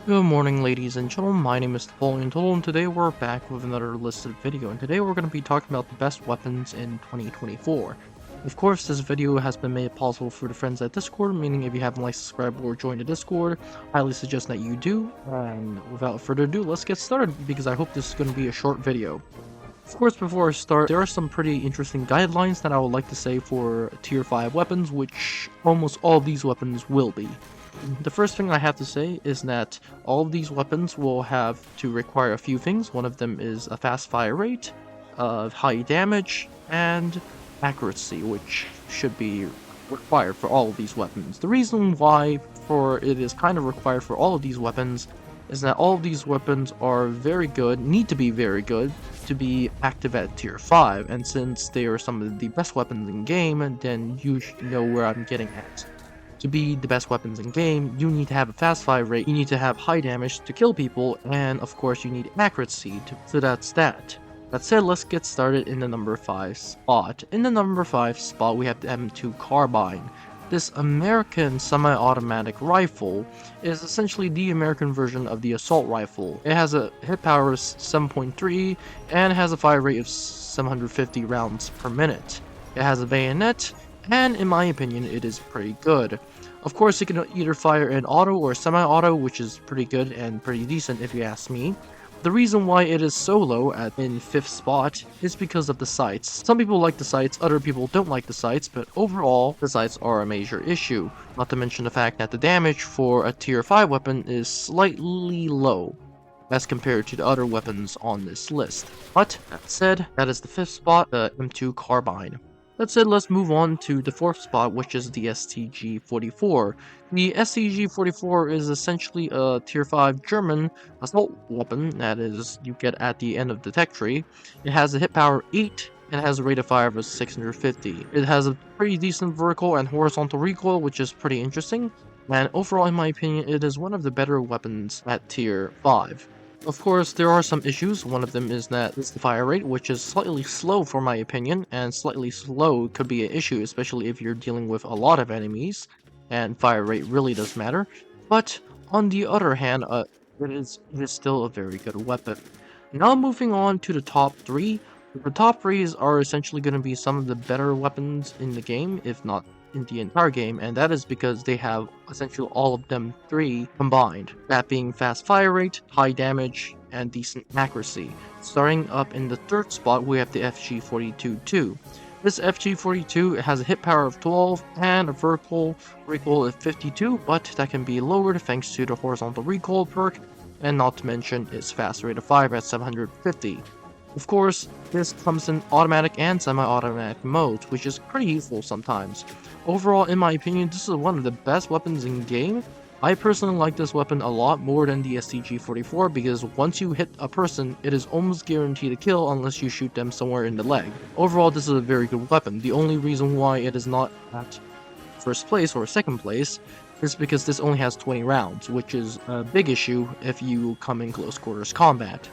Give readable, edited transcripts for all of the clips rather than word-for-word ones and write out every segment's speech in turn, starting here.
Good morning, ladies and gentlemen. My name is Napoleon, and today we're back with another listed video, and today we're going to be talking about the best weapons in 2024. Of course, this video has been made possible through the friends at Discord, meaning if you haven't liked, subscribed, or joined the Discord, I highly suggest that you do. And without further ado, let's get started, because I hope this is going to be a short video. Of course, before I start, there are some pretty interesting guidelines that I would like to say for tier 5 weapons, which almost all of these weapons will be. The first thing I have to say is that all of these weapons will have to require a few things. One of them is a fast fire rate, high damage, and accuracy, which should be required for all of these weapons. The reason why it is kind of required for all of these weapons is that all of these weapons are very good, need to be very good, to be active at tier 5, and since they are some of the best weapons in game, then you should know where I'm getting at. To be the best weapons in game, you need to have a fast fire rate, you need to have high damage to kill people, and of course you need accuracy, so that's that. That said, let's get started in the number 5 spot. In the number 5 spot, we have the M2 carbine. This American semi-automatic rifle is essentially the American version of the assault rifle. It has a hit power of 7.3 and has a fire rate of 750 rounds per minute. It has a bayonet, and in my opinion, it is pretty good. Of course, it can either fire in auto or semi-auto, which is pretty good and pretty decent if you ask me. The reason why it is so low in 5th spot is because of the sights. Some people like the sights, other people don't like the sights, but overall, the sights are a major issue. Not to mention the fact that the damage for a tier 5 weapon is slightly low as compared to the other weapons on this list. But, that said, that is the 5th spot, the M2 carbine. That said, let's move on to the 4th spot, which is the STG-44. The STG-44 is essentially a tier 5 German assault weapon that is you get at the end of the tech tree. It has a hit power of 8 and has a rate of fire of 650. It has a pretty decent vertical and horizontal recoil, which is pretty interesting. And overall, in my opinion, it is one of the better weapons at tier 5. Of course, there are some issues. One of them is that it's the fire rate, which is slightly slow for my opinion, and slightly slow could be an issue, especially if you're dealing with a lot of enemies, and fire rate really does matter. But on the other hand, it is still a very good weapon. Now moving on to the top 3. The top 3s are essentially going to be some of the better weapons in the game, if not in the entire game, and that is because they have essentially all of them 3 combined, that being fast fire rate, high damage, and decent accuracy. Starting up in the 3rd spot, we have the FG-42-2. This FG-42 has a hit power of 12 and a vertical recoil of 52, but that can be lowered thanks to the horizontal recoil perk, and not to mention its fast rate of fire at 750. Of course, this comes in automatic and semi-automatic modes, which is pretty useful sometimes. Overall, in my opinion, this is one of the best weapons in game. I personally like this weapon a lot more than the STG-44 because once you hit a person, it is almost guaranteed a kill unless you shoot them somewhere in the leg. Overall, this is a very good weapon. The only reason why it is not at 1st place or 2nd place is because this only has 20 rounds, which is a big issue if you come in close quarters combat.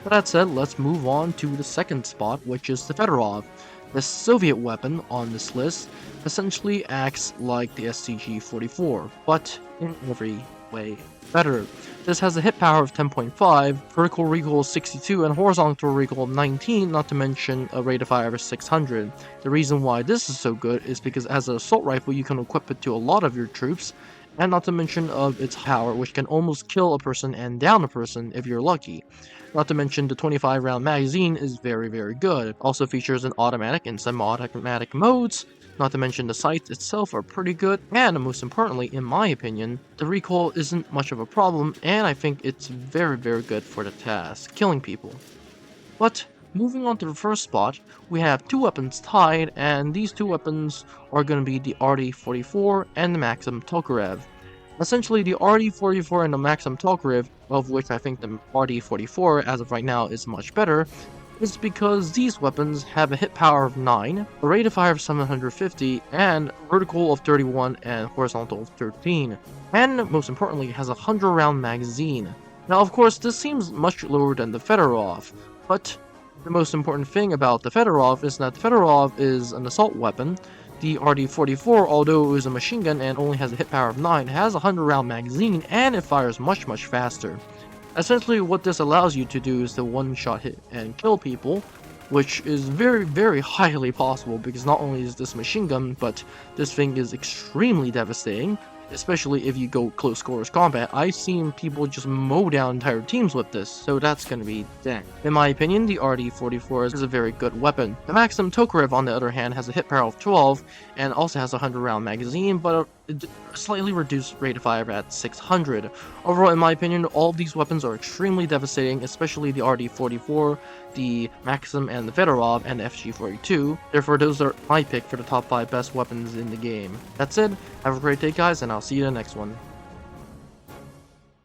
With that said, let's move on to the 2nd spot, which is the Fedorov. The Soviet weapon on this list essentially acts like the STG-44, but in every way better. This has a hit power of 10.5, vertical recoil 62, and horizontal recoil 19, not to mention a rate of fire of 600. The reason why this is so good is because as an assault rifle, you can equip it to a lot of your troops, and not to mention of its power, which can almost kill a person and down a person if you're lucky. Not to mention the 25 round magazine is very good. It also features an automatic and semi-automatic modes. Not to mention the sights itself are pretty good, and most importantly, in my opinion, the recoil isn't much of a problem, and I think it's very good for the task, killing people. But moving on to the 1st spot, we have 2 weapons tied, and these 2 weapons are going to be the RD-44 and the Maxim Tokarev. Essentially, the RD-44 and the Maxim Tokarev, of which I think the RD-44 as of right now is much better, is because these weapons have a hit power of 9, a rate of fire of 750, and vertical of 31 and horizontal of 13. And most importantly, it has a 100 round magazine. Now of course, this seems much lower than the Fedorov, but the most important thing about the Fedorov is that the Fedorov is an assault weapon, The RD-44, although it is a machine gun and only has a hit power of 9, has a 100-round magazine and it fires much faster. Essentially, what this allows you to do is to one-shot hit and kill people, which is very highly possible because not only is this machine gun, but this thing is extremely devastating, especially if you go close quarters combat. I've seen people just mow down entire teams with this, so that's gonna be dang. In my opinion, the RD-44 is a very good weapon. The Maxim Tokarev, on the other hand, has a hit power of 12 and also has a 100-round magazine, but a slightly reduced rate of fire at 600. Overall, in my opinion, all of these weapons are extremely devastating, especially the RD-44, the Maxim and the Fedorov, and the FG-42. Therefore, those are my pick for the top 5 best weapons in the game. That's it. Have a great day, guys, and I'll see you in the next one.